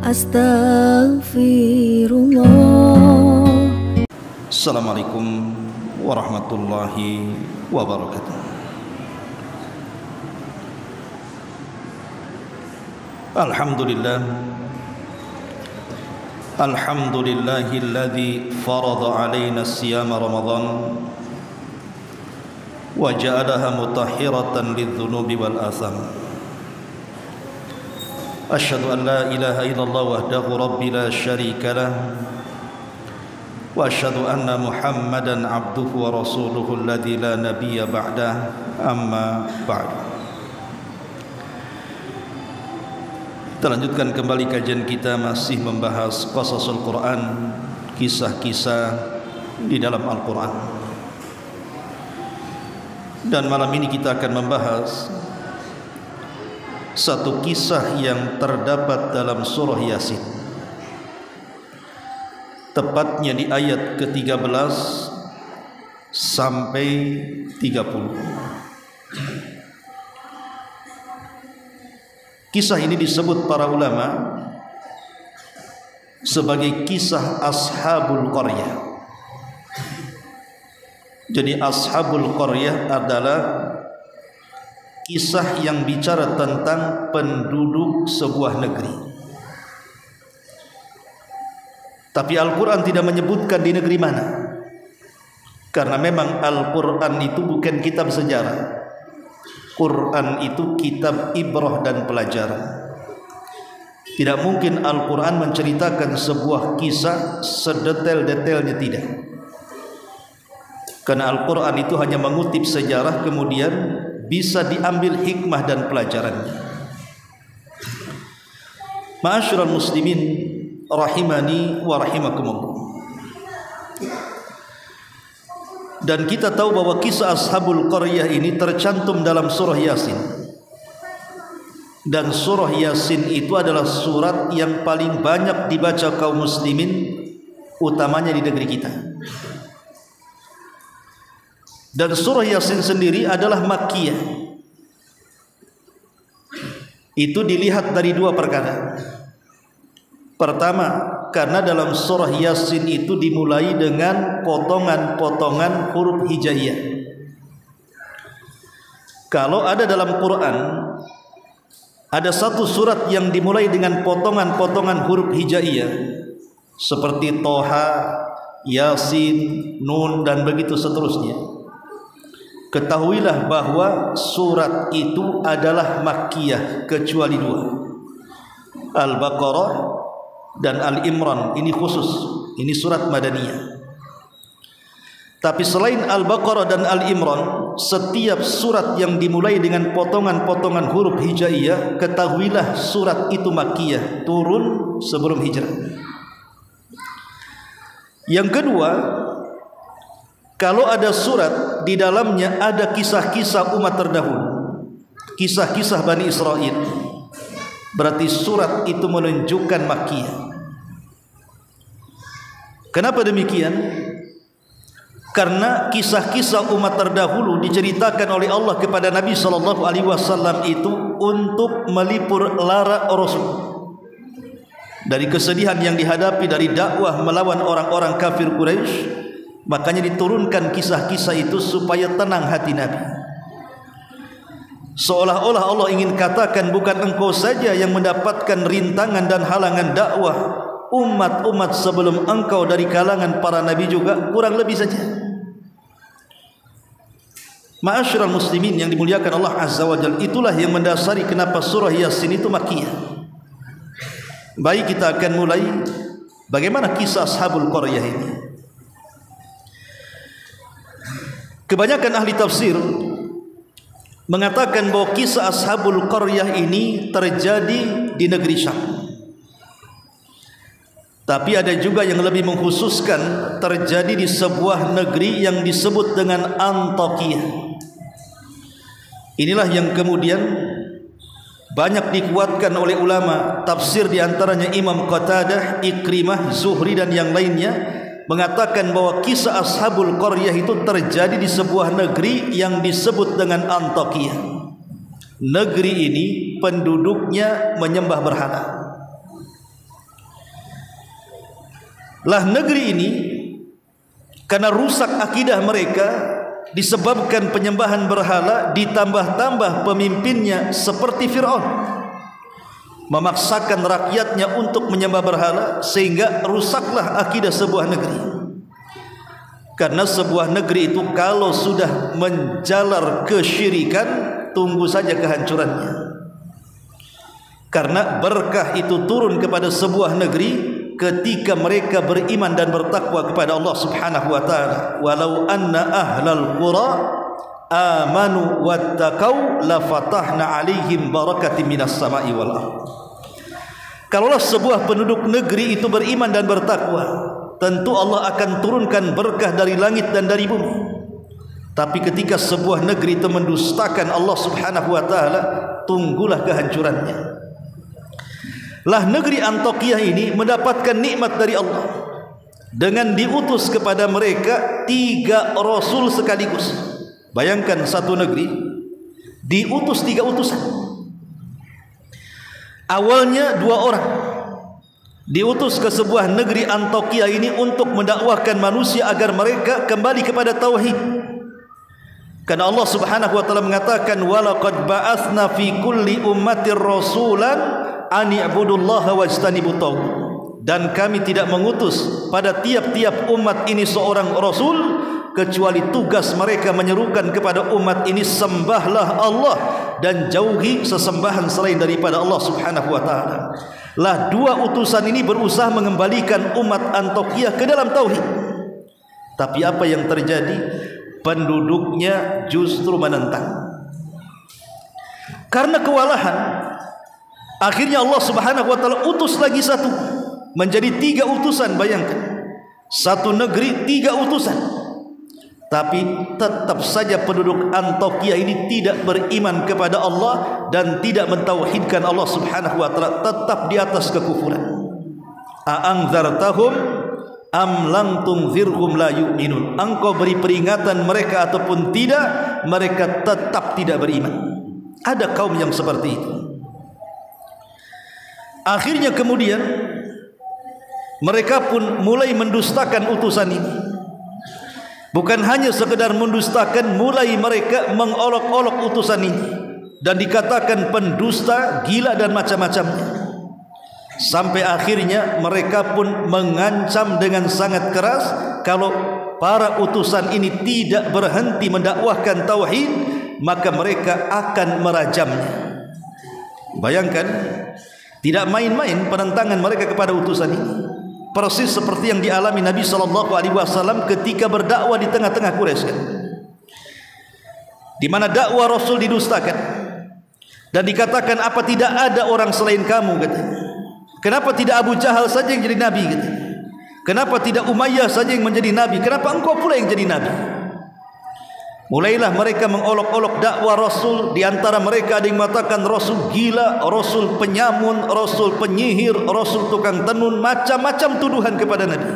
Astaghfirullah. Assalamualaikum warahmatullahi wabarakatuh. Alhamdulillah, alhamdulillahilladzi farada alaina siyama Ramadan wa ja'alaha mutahhiratan lidzunubi wal atham. Asyhadu an la ilaha illallah wahdahu rabbi la syarika lah wa asyhadu anna Muhammadan abduhu wa rasuluhu alladzi la nabiyya ba'dah, amma ba'd. Kita lanjutkan kembali kajian kita, masih membahas qasasul Quran, kisah-kisah di dalam Al-Quran. Dan malam ini kita akan membahas satu kisah yang terdapat dalam surah Yasin, tepatnya di ayat ke-13 sampai 30. Kisah ini disebut para ulama sebagai kisah Ashabul Qaryah. Jadi Ashabul Qaryah adalah kisah yang bicara tentang penduduk sebuah negeri. Tapi Al-Quran tidak menyebutkan di negeri mana, karena memang Al-Quran itu bukan kitab sejarah. Quran itu kitab ibrah dan pelajaran. Tidak mungkin Al-Quran menceritakan sebuah kisah sedetail-detailnya, tidak. Karena Al-Quran itu hanya mengutip sejarah, kemudian bisa diambil hikmah dan pelajarannya. Ma'asyiral muslimin rahimani wa rahimakumullah. Dan kita tahu bahwa kisah Ashabul Qaryah ini tercantum dalam surah Yasin. Dan surah Yasin itu adalah surat yang paling banyak dibaca kaum muslimin, utamanya di negeri kita. Dan surah Yasin sendiri adalah Makkiyah. Itu dilihat dari dua perkara. Pertama, karena dalam surah Yasin itu dimulai dengan potongan-potongan huruf hijaiyah. Kalau ada dalam Quran ada satu surat yang dimulai dengan potongan-potongan huruf hijaiyah seperti Toha, Yasin, Nun, dan begitu seterusnya, ketahuilah bahwa surat itu adalah Makkiyah, kecuali dua, Al-Baqarah dan Al-Imran. Ini khusus, ini surat Madaniyah. Tapi selain Al-Baqarah dan Al-Imran, setiap surat yang dimulai dengan potongan-potongan huruf hijaiyah, ketahuilah surat itu Makkiyah, turun sebelum hijrah. Yang kedua, kalau ada surat di dalamnya ada kisah-kisah umat terdahulu, kisah-kisah Bani Israel, berarti surat itu menunjukkan Makkiyah. Kenapa demikian? Karena kisah-kisah umat terdahulu diceritakan oleh Allah kepada Nabi SAW itu untuk melipur lara Rasul dari kesedihan yang dihadapi dari dakwah melawan orang-orang kafir Quraisy. Makanya diturunkan kisah-kisah itu supaya tenang hati Nabi. Seolah-olah Allah ingin katakan, bukan engkau saja yang mendapatkan rintangan dan halangan dakwah, umat-umat sebelum engkau dari kalangan para nabi juga kurang lebih saja. Ma'asyiral muslimin yang dimuliakan Allah Azza wa Jalla, itulah yang mendasari kenapa surah Yasin itu Makkiyah. Baik, kita akan mulai bagaimana kisah Ashabul Qaryah ini. Kebanyakan ahli tafsir mengatakan bahwa kisah Ashabul Qaryah ini terjadi di negeri Syam. Tapi ada juga yang lebih mengkhususkan terjadi di sebuah negeri yang disebut dengan Antakiyah. Inilah yang kemudian banyak dikuatkan oleh ulama tafsir, diantaranya Imam Qatadah, Ikrimah, Zuhri, dan yang lainnya, mengatakan bahwa kisah Ashabul Qaryah itu terjadi di sebuah negeri yang disebut dengan Antakiyah. Negeri ini penduduknya menyembah berhala. Lah negeri ini karena rusak akidah mereka disebabkan penyembahan berhala, ditambah-tambah pemimpinnya seperti Fir'aun memaksakan rakyatnya untuk menyembah berhala, sehingga rusaklah akidah sebuah negeri. Karena sebuah negeri itu kalau sudah menjalar kesyirikan, tunggu saja kehancurannya. Karena berkah itu turun kepada sebuah negeri ketika mereka beriman dan bertakwa kepada Allah Subhanahu wa taala. Walau anna ahlal qura amanu wattaqau la fatahna alaihim barakatin minas sama'i wal ardh. Kalaulah sebuah penduduk negeri itu beriman dan bertakwa, tentu Allah akan turunkan berkah dari langit dan dari bumi. Tapi ketika sebuah negeri itu mendustakan Allah Subhanahu wa taala, tunggulah kehancurannya. Lah negeri Antakya ini mendapatkan nikmat dari Allah dengan diutus kepada mereka 3 rasul sekaligus. Bayangkan satu negeri diutus 3 utusan. Awalnya 2 orang diutus ke sebuah negeri Antakya ini untuk mendakwahkan manusia agar mereka kembali kepada tauhid. Karena Allah Subhanahu wa taala mengatakan, walaqad ba'atsna fi kulli ummatir rasulan an i'budullaha wajtanibut taghut. Dan kami tidak mengutus pada tiap-tiap umat ini seorang rasul kecuali tugas mereka menyerukan kepada umat ini, sembahlah Allah dan jauhi sesembahan selain daripada Allah Subhanahu wa taala. Lah 2 utusan ini berusaha mengembalikan umat Antakya ke dalam tauhid. Tapi apa yang terjadi? Penduduknya justru menentang. Karena kewalahan, akhirnya Allah Subhanahu wa taala utus lagi satu, menjadi 3 utusan. Bayangkan, satu negeri 3 utusan. Tapi tetap saja penduduk Antakya ini tidak beriman kepada Allah dan tidak mentauhidkan Allah Subhanahu wa taala, tetap di atas kekufuran. A'anzartahum am lam tunzirhum la yu'minun. Engkau beri peringatan mereka ataupun tidak, mereka tetap tidak beriman. Ada kaum yang seperti itu. Akhirnya kemudian mereka pun mulai mendustakan utusan ini. Bukan hanya sekedar mendustakan, mulai mereka mengolok-olok utusan ini dan dikatakan pendusta, gila dan macam-macamnya. Sampai akhirnya mereka pun mengancam dengan sangat keras, kalau para utusan ini tidak berhenti mendakwahkan tauhid, maka mereka akan merajamnya. Bayangkan, tidak main-main penentangan mereka kepada utusan ini. Persis seperti yang dialami Nabi SAW ketika berdakwah di tengah-tengah Quraisy, di mana dakwah Rasul didustakan dan dikatakan, apa tidak ada orang selain kamu, katanya. Kenapa tidak Abu Jahal saja yang jadi nabi, katanya. Kenapa tidak Umayyah saja yang menjadi nabi? Kenapa engkau pula yang jadi nabi? Mulailah mereka mengolok-olok dakwah Rasul. Di antara mereka ada yang mengatakan Rasul gila, Rasul penyamun, Rasul penyihir, Rasul tukang tenun, macam-macam tuduhan kepada Nabi.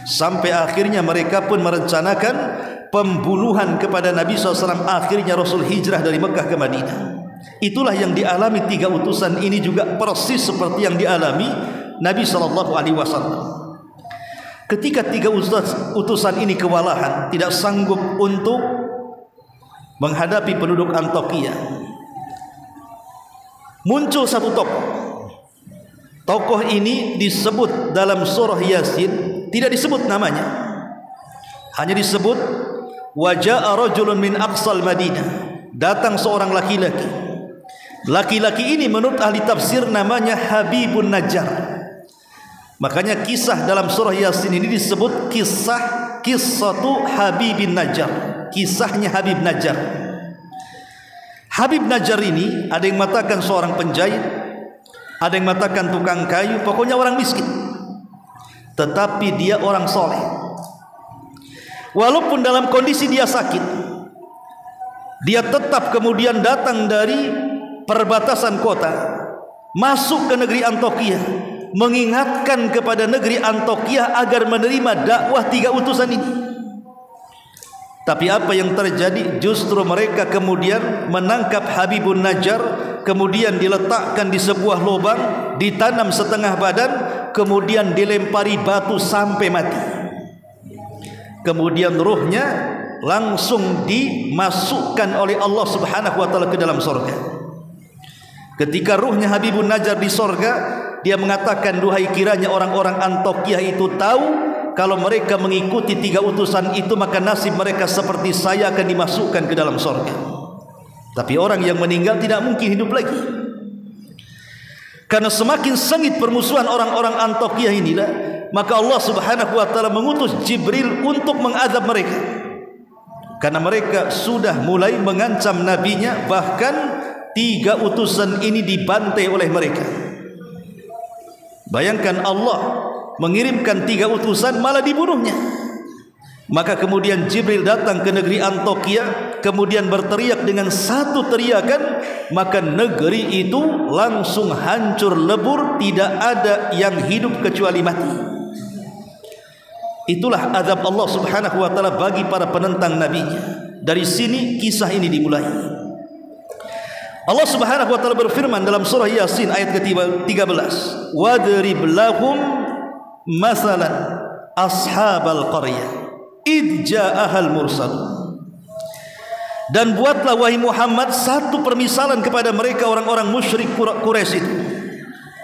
Sampai akhirnya mereka pun merencanakan pembunuhan kepada Nabi SAW. Akhirnya Rasul hijrah dari Mekah ke Madinah. Itulah yang dialami 3 utusan ini, juga persis seperti yang dialami Nabi SAW. Ketika 3 utusan ini kewalahan, tidak sanggup untuk menghadapi penduduk Antakya, muncul satu tokoh. Tokoh ini disebut dalam surah Yasin, tidak disebut namanya, hanya disebut waja'a rajulun min aqsal Madinah. Datang seorang laki-laki. Laki-laki ini menurut ahli tafsir namanya Habibun Najjar. Makanya kisah dalam surah Yasin ini disebut kisahtu Habibin Najjar, kisahnya Habib Najjar. Habib Najjar ini ada yang mengatakan seorang penjahit, ada yang mengatakan tukang kayu, pokoknya orang miskin. Tetapi dia orang soleh. Walaupun dalam kondisi dia sakit, dia tetap kemudian datang dari perbatasan kota masuk ke negeri Antakya, mengingatkan kepada negeri Antakya agar menerima dakwah 3 utusan ini. Tapi apa yang terjadi? Justru mereka kemudian menangkap Habibun Najjar, kemudian diletakkan di sebuah lubang, ditanam setengah badan, kemudian dilempari batu sampai mati. Kemudian ruhnya langsung dimasukkan oleh Allah Subhanahu wa taala ke dalam surga. Ketika ruhnya Habibun Najjar di surga, dia mengatakan, duhai kiranya orang-orang Antokiah itu tahu kalau mereka mengikuti 3 utusan itu, maka nasib mereka seperti saya akan dimasukkan ke dalam surga. Tapi orang yang meninggal tidak mungkin hidup lagi. Karena semakin sengit permusuhan orang-orang Antokiah inilah, maka Allah Subhanahu wa taala mengutus Jibril untuk mengazab mereka. Karena mereka sudah mulai mengancam nabinya, bahkan 3 utusan ini dibantai oleh mereka. Bayangkan Allah mengirimkan 3 utusan malah dibunuhnya. Maka kemudian Jibril datang ke negeri Antokiah, kemudian berteriak dengan satu teriakan, maka negeri itu langsung hancur lebur, tidak ada yang hidup kecuali mati. Itulah azab Allah Subhanahu wa taala bagi para penentang nabinya. Dari sini kisah ini dimulai. Allah Subhanahu wa taala berfirman dalam surah Yasin ayat ke-13, "Wadrib lahum masalan ashabal qaryah id ja'ahal mursalun." Dan buatlah wahai Muhammad satu permisalan kepada mereka orang-orang musyrik Quraisy itu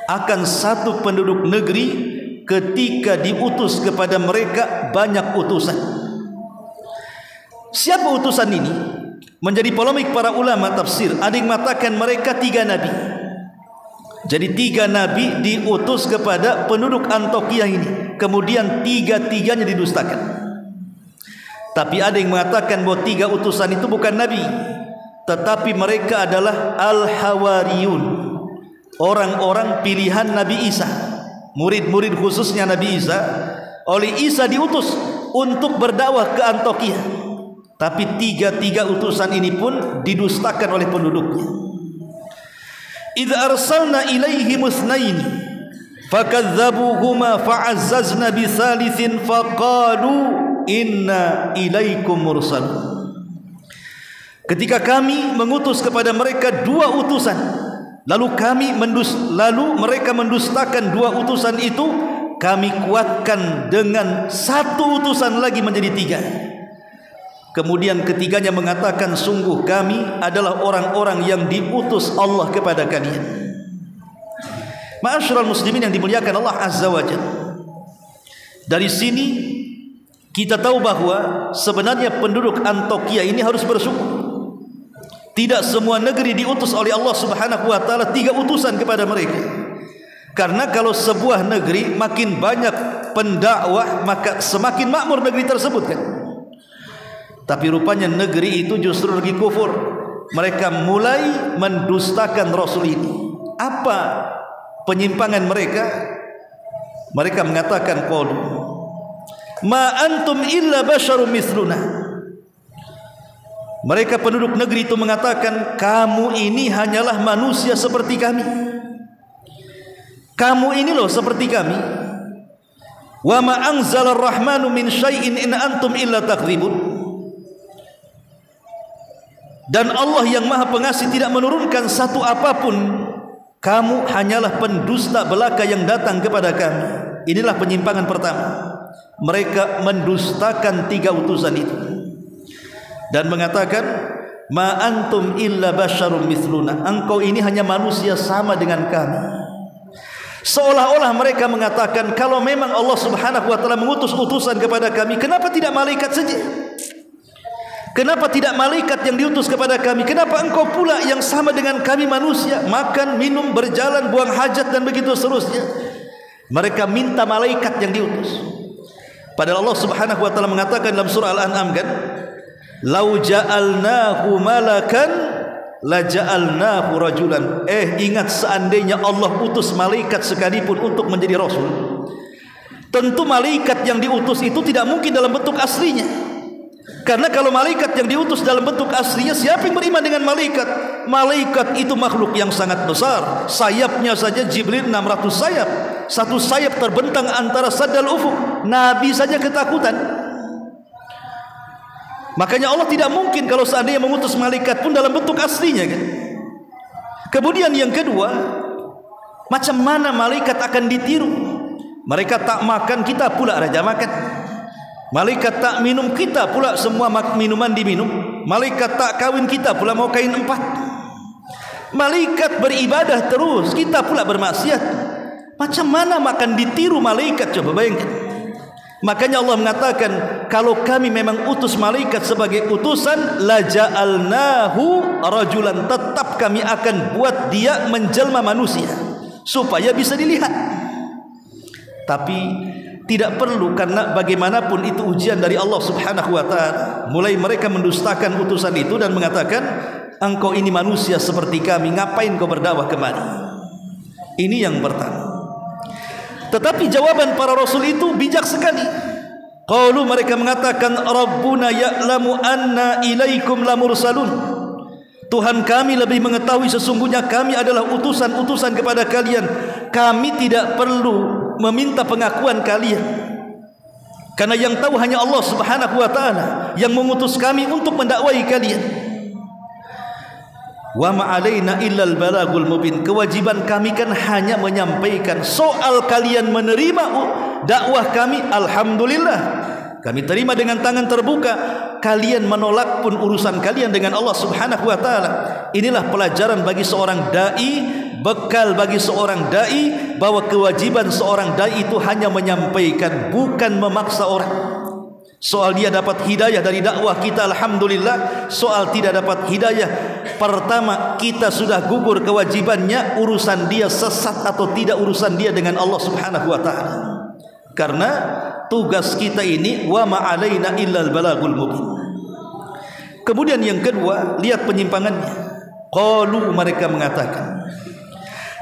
akan satu penduduk negeri ketika diutus kepada mereka banyak utusan. Siapa utusan ini? Menjadi polemik para ulama tafsir. Ada yang mengatakan mereka 3 nabi. Jadi 3 nabi diutus kepada penduduk Antokiah ini, kemudian 3-3-nya didustakan. Tapi ada yang mengatakan bahwa 3 utusan itu bukan nabi, tetapi mereka adalah Al-Hawariyun, orang-orang pilihan Nabi Isa, murid-murid khususnya Nabi Isa. Oleh Isa diutus untuk berdakwah ke Antokiah, tapi 3 utusan ini pun didustakan oleh penduduknya. Idza arsalna ilaihim itsnain fakadzabuhuma fa'azzazna bisalitsin faqalu inna ilaikum mursalun. Ketika kami mengutus kepada mereka 2 utusan, lalu mereka mendustakan 2 utusan itu, kami kuatkan dengan 1 utusan lagi menjadi 3. Kemudian ketiganya mengatakan, sungguh kami adalah orang-orang yang diutus Allah kepada kalian. Ma'asyiral muslimin yang dimuliakan Allah Azza wa Jalla, dari sini kita tahu bahwa sebenarnya penduduk Antokiah ini harus bersyukur. Tidak semua negeri diutus oleh Allah Subhanahu wa taala 3 utusan kepada mereka. Karena kalau sebuah negeri makin banyak pendakwah, maka semakin makmur negeri tersebut kan. Tapi rupanya negeri itu justru lagi kufur. Mereka mulai mendustakan Rasul ini. Apa penyimpangan mereka? Mereka mengatakan, qalu ma antum illa basyarum mithluna. Mereka penduduk negeri itu mengatakan, kamu ini hanyalah manusia seperti kami. Kamu ini loh seperti kami. Wa ma anzalar rahmanu min syai'in in antum illa takdzibun. Dan Allah yang Maha Pengasih tidak menurunkan satu apapun, kamu hanyalah pendusta belaka yang datang kepada kami. Inilah penyimpangan pertama. Mereka mendustakan 3 utusan itu dan mengatakan, ma antum illa basyarum mithluna. Engkau ini hanya manusia sama dengan kami. Seolah-olah mereka mengatakan, kalau memang Allah Subhanahu wa taala mengutus utusan kepada kami, kenapa tidak malaikat saja? Kenapa tidak malaikat yang diutus kepada kami? Kenapa engkau pula yang sama dengan kami manusia, makan, minum, berjalan, buang hajat dan begitu seterusnya? Mereka minta malaikat yang diutus. Padahal Allah Subhanahu wa taala mengatakan dalam surah Al-An'am kan, lau ja'alnahu malakan la ja'alnahu rajulan. Ingat, seandainya Allah utus malaikat sekalipun untuk menjadi rasul, tentu malaikat yang diutus itu tidak mungkin dalam bentuk aslinya. Karena kalau malaikat yang diutus dalam bentuk aslinya, siapa yang beriman dengan malaikat? Malaikat itu makhluk yang sangat besar. Sayapnya saja Jibril 600 sayap. Satu sayap terbentang antara sadal ufuk. Nabi saja ketakutan. Makanya Allah tidak mungkin kalau seandainya mengutus malaikat pun dalam bentuk aslinya kan. Kemudian yang kedua, macam mana malaikat akan ditiru? Malaikat tak makan, kita pula raja makan. Malaikat tak minum, kita pula semua minuman diminum. Malaikat tak kawin, kita pula mau kain 4. Malaikat beribadah terus, kita pula bermaksiat. Macam mana makan ditiru malaikat, coba bayangkan. Makanya Allah mengatakan, kalau kami memang utus malaikat sebagai utusan, la ja'alnahu rajulan, tetap kami akan buat dia menjelma manusia supaya bisa dilihat. Tapi tidak perlu, karena bagaimanapun itu ujian dari Allah Subhanahu wa taala. Mulai mereka mendustakan utusan itu dan mengatakan, engkau ini manusia seperti kami, ngapain kau berdakwah kemari? Ini yang pertama. Tetapi jawaban para rasul itu bijak sekali. Qalu, mereka mengatakan, Rabbuna ya'lamu anna ilaikum lamursalun. Tuhan kami lebih mengetahui sesungguhnya kami adalah utusan-utusan kepada kalian. Kami tidak perlu meminta pengakuan kalian, karena yang tahu hanya Allah Subhanahu wa taala yang mengutus kami untuk mendakwai kalian. Wa ma alaina illal balagul mubin. Kewajiban kami kan hanya menyampaikan. Soal kalian menerima dakwah kami, alhamdulillah, kami terima dengan tangan terbuka. Kalian menolak pun urusan kalian dengan Allah Subhanahu wa taala. Inilah pelajaran bagi seorang dai, bekal bagi seorang dai, bahwa kewajiban seorang dai itu hanya menyampaikan, bukan memaksa orang. Soal dia dapat hidayah dari dakwah kita, alhamdulillah. Soal tidak dapat hidayah, pertama kita sudah gugur kewajibannya. Urusan dia sesat atau tidak, urusan dia dengan Allah Subhanahu wa taala. Karena tugas kita ini, wa ma alaina illal balagul mubin. Kemudian yang kedua, lihat penyimpangannya. Qalu, mereka mengatakan,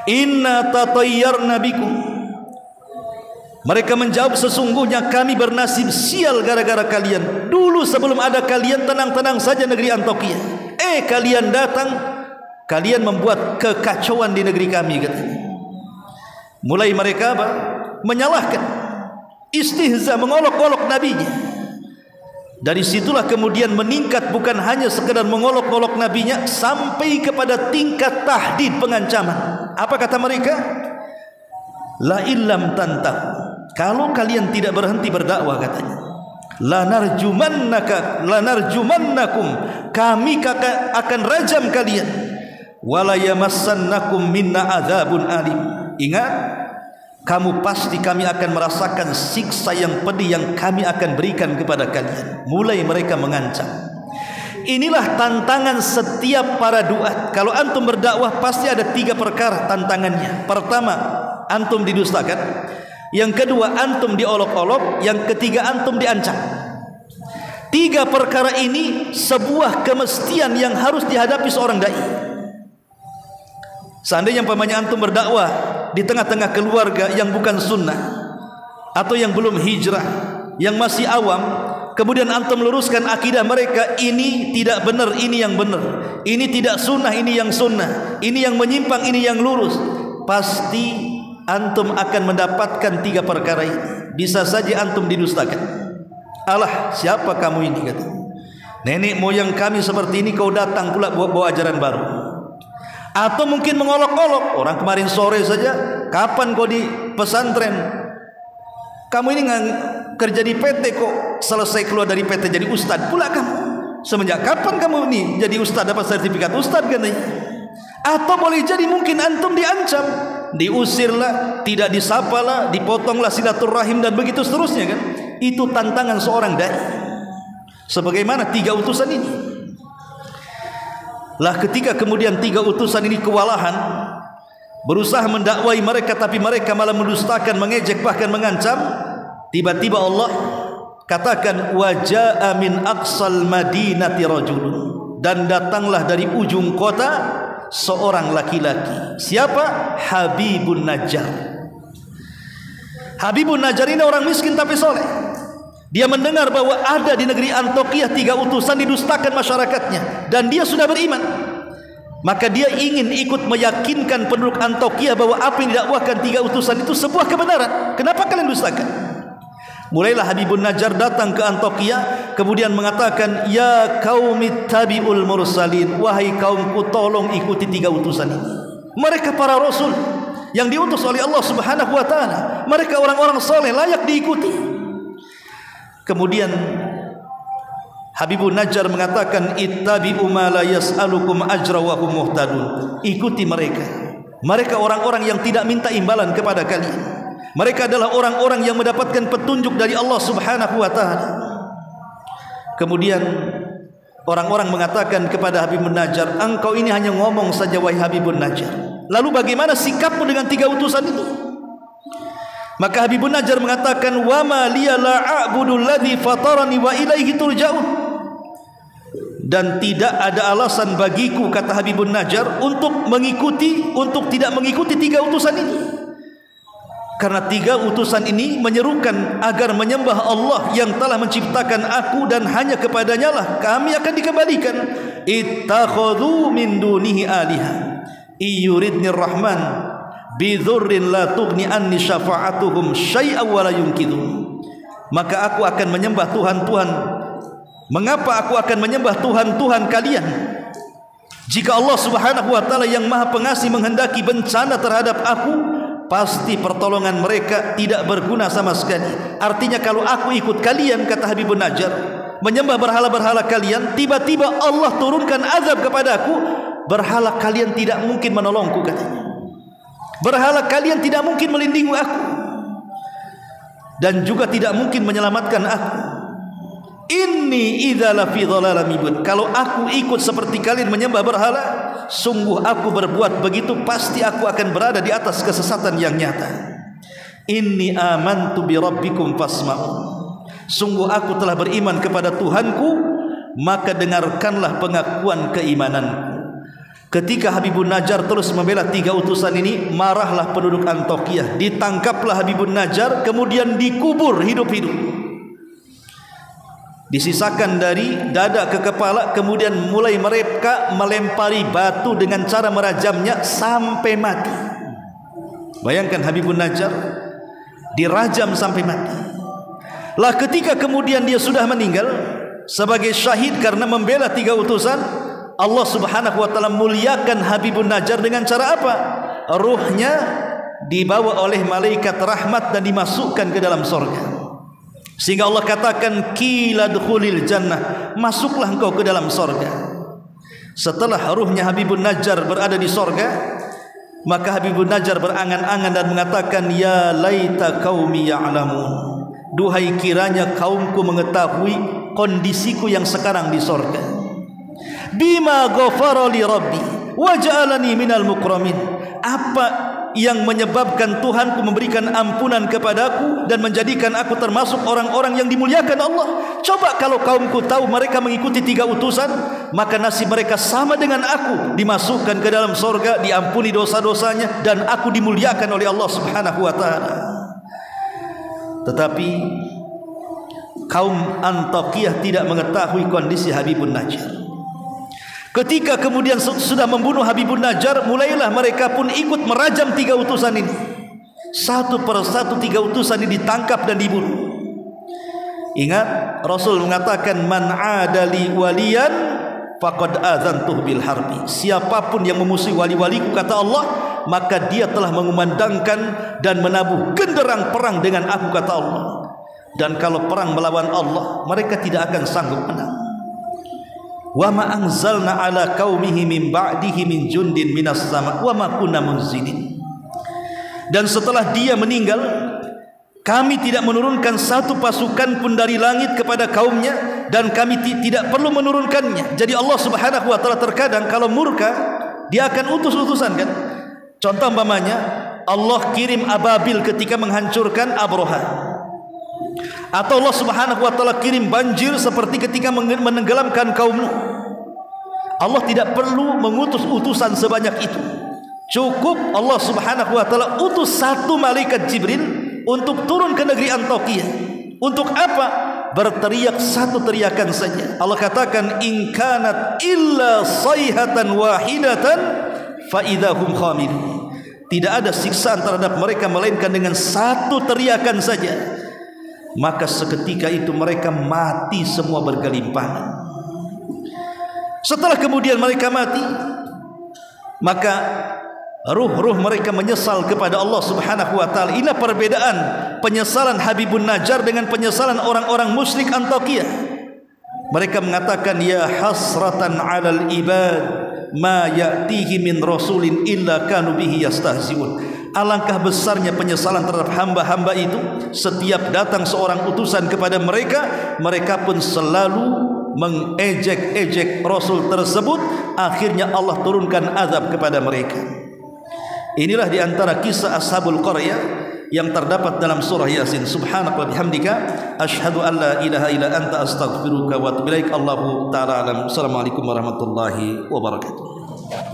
inna tatayyarna bikum. Mereka menjawab, sesungguhnya kami bernasib sial gara-gara kalian. Dulu sebelum ada kalian, tenang-tenang saja negeri Antokia. Kalian datang, kalian membuat kekacauan di negeri kami, katanya. Mulai mereka apa? Menyalahkan, istihza, mengolok-olok nabinya. Dari situlah kemudian meningkat, bukan hanya sekedar mengolok-olok nabinya, sampai kepada tingkat tahdid, pengancaman. Apa kata mereka? La illam tantah, kalau kalian tidak berhenti berdakwah, katanya, lanarjumannakum, kami akan rajam kalian, wala yamassannakum minna adzabun alim. Ingat, kamu pasti kami akan merasakan siksa yang pedih yang kami akan berikan kepada kalian. Mulai mereka mengancam. Inilah tantangan setiap para duat. Kalau antum berdakwah pasti ada 3 perkara tantangannya. Pertama, antum didustakan. Yang kedua, antum diolok-olok. Yang ketiga, antum diancam. 3 perkara ini sebuah kemestian yang harus dihadapi seorang dai. Seandainya umpamanya antum berdakwah di tengah-tengah keluarga yang bukan sunnah, atau yang belum hijrah, yang masih awam, kemudian antum luruskan akidah mereka, ini tidak benar, ini yang benar, ini tidak sunnah, ini yang sunnah, ini yang menyimpang, ini yang lurus, pasti antum akan mendapatkan 3 perkara ini. Bisa saja antum didustakan. Alah, siapa kamu ini, kata, nenek moyang kami seperti ini, kau datang pula bawa ajaran baru. Atau mungkin mengolok-olok. Orang kemarin sore saja, kapan kau di pesantren? Kamu ini kerja di PT, kok selesai keluar dari PT jadi ustad pula kamu? Semenjak kapan kamu ini jadi ustad, dapat sertifikat ustad, katanya? Atau boleh jadi mungkin antum diancam, diusirlah, tidak disapalah, dipotonglah silaturahim, dan begitu seterusnya, kan? Itu tantangan seorang dai. Sebagaimana 3 utusan ini. Lah ketika kemudian 3 utusan ini kewalahan, berusaha mendakwai mereka, tapi mereka malah mendustakan, mengejek, bahkan mengancam, tiba-tiba Allah katakan, wajaa min aqsal madinati rajulun, dan datanglah dari ujung kota seorang laki-laki. Siapa? Habibun Najjar. Habibun Najjar ini orang miskin tapi soleh. Dia mendengar bahwa ada di negeri Antokia 3 utusan didustakan masyarakatnya, dan dia sudah beriman. Maka dia ingin ikut meyakinkan penduduk Antokia bahwa apa yang didakwahkan 3 utusan itu sebuah kebenaran. Kenapa kalian dustakan? Mulailah Habibun Najjar datang ke Antokia, kemudian mengatakan, ya qaumit tabi'ul mursalin, wahai kaumku, tolong ikuti 3 utusan ini. Mereka para rasul, yang diutus oleh Allah Subhanahu wa taala. Mereka orang-orang saleh, layak diikuti. Kemudian Habibun Najjar mengatakan, ittabi'u ma la yas'alukum ajra wa hum muhtadun. Ikuti mereka. Mereka orang-orang yang tidak minta imbalan kepada kalian. Mereka adalah orang-orang yang mendapatkan petunjuk dari Allah Subhanahu wa taala. Kemudian orang-orang mengatakan kepada Habibun Najjar, engkau ini hanya ngomong saja wahai Habibun Najjar. Lalu bagaimana sikapmu dengan 3 utusan itu? Maka Habibun Najjar mengatakan, wa ma liya la a'budu alladhi fatarani wa ilaihi turja'un. Dan tidak ada alasan bagiku, kata Habibun Najjar, untuk tidak mengikuti 3 utusan ini. Karena 3 utusan ini menyerukan agar menyembah Allah yang telah menciptakan aku, dan hanya kepadanya lah kami akan dikembalikan. Ittakhadhu min dunihi aliha iyuridnir rahman bidhurrin la tughni anni syafa'atuhum syai'an wa la yunkidun. Maka aku akan menyembah Tuhan-Tuhan. Mengapa aku akan menyembah Tuhan-Tuhan kalian jika Allah Subhanahu wa taala yang Maha Pengasih menghendaki bencana terhadap aku? Pasti pertolongan mereka tidak berguna sama sekali. Artinya kalau aku ikut kalian, kata Habibun Najjar, menyembah berhala-berhala kalian, tiba-tiba Allah turunkan azab kepada aku, berhala kalian tidak mungkin menolongku, katanya. Berhala kalian tidak mungkin melindungi aku, dan juga tidak mungkin menyelamatkan aku. Inni idza la fi dhalalam mubin. Kalau aku ikut seperti kalian menyembah berhala, sungguh aku berbuat begitu, pasti aku akan berada di atas kesesatan yang nyata. Inni amantu bi rabbikum fasma'un. Sungguh aku telah beriman kepada Tuhanku, maka dengarkanlah pengakuan keimananku. Ketika Habibun Najjar terus membela 3 utusan ini, marahlah penduduk Antakya. Ditangkaplah Habibun Najjar, kemudian dikubur hidup-hidup. Disisakan dari dada ke kepala, kemudian mulai mereka melempari batu dengan cara merajamnya sampai mati. Bayangkan Habibun Najjar dirajam sampai mati. Lah ketika kemudian dia sudah meninggal sebagai syahid karena membela 3 utusan, Allah Subhanahu wa taala muliakan Habibun Najjar dengan cara apa? Ruhnya dibawa oleh malaikat rahmat dan dimasukkan ke dalam surga. Sehingga Allah katakan, qila dkhulil jannah, masuklah engkau ke dalam surga. Setelah ruhnya Habibun Najjar berada di surga, maka Habibun Najjar berangan-angan dan mengatakan, ya laita qaumi ya'lamun. Duhai kiranya kaumku mengetahui kondisiku yang sekarang di surga. Bima ghafara li rabbi wa ja'alani minal mukramin. Apa yang menyebabkan Tuhanku memberikan ampunan kepadaku dan menjadikan aku termasuk orang-orang yang dimuliakan Allah? Coba kalau kaumku tahu mereka mengikuti 3 utusan, maka nasib mereka sama dengan aku, dimasukkan ke dalam surga, diampuni dosa-dosanya, dan aku dimuliakan oleh Allah Subhanahu wa taala. Tetapi kaum Antakya tidak mengetahui kondisi Habibun Najjar. Ketika kemudian sudah membunuh Habibun Najjar, mulailah mereka pun ikut merajam 3 utusan ini. Satu persatu 3 utusan ini ditangkap dan dibunuh. Ingat, Rasul mengatakan, man adali waliyan faqad adzantuh bil harbi. Siapapun yang memusuhi wali-waliku, kata Allah, maka dia telah mengumandangkan dan menabuh genderang perang dengan aku, kata Allah. Dan kalau perang melawan Allah, mereka tidak akan sanggup menang. Wa ma anzalna ala qaumihi min ba'dihi min jundin minas sama wa ma kunna munzilin. Dan setelah dia meninggal, kami tidak menurunkan satu pasukan pun dari langit kepada kaumnya, dan kami tidak perlu menurunkannya. Jadi Allah Subhanahu wa taala terkadang kalau murka, dia akan utus utusan, kan? Contoh umpamanya, Allah kirim ababil ketika menghancurkan Abraha. Atau Allah Subhanahu wa taala kirim banjir seperti ketika menenggelamkan kaum Nuh. Allah tidak perlu mengutus utusan sebanyak itu. Cukup Allah Subhanahu wa taala utus 1 malaikat Jibril untuk turun ke negeri Antakya. Untuk apa? Berteriak 1 teriakan saja. Allah katakan, in kanat illa sayhatan wahidatan fa idahum khamidun. Tidak ada siksaan terhadap mereka melainkan dengan 1 teriakan saja, maka seketika itu mereka mati semua bergelimpangan. Setelah kemudian mereka mati, maka ruh-ruh mereka menyesal kepada Allah Subhanahu wa taala. Inilah perbedaan penyesalan Habibun Najjar dengan penyesalan orang-orang musyrik Antakiyah. Mereka mengatakan, ya hasratan 'alal ibad ma ya'tihi min rasulin illa kanu bihi yastahzi'un. Alangkah besarnya penyesalan terhadap hamba-hamba itu. Setiap datang seorang utusan kepada mereka, mereka pun selalu mengejek-ejek Rasul tersebut. Akhirnya Allah turunkan azab kepada mereka. Inilah diantara kisah Ashabul Qaryah yang terdapat dalam surah Yasin. Subhanaka wa bihamdika asyhadu an la ilaha illa anta astaghfiruka wa atubu ilaik. Allahu ta'ala alam. Assalamualaikum warahmatullahi wabarakatuh.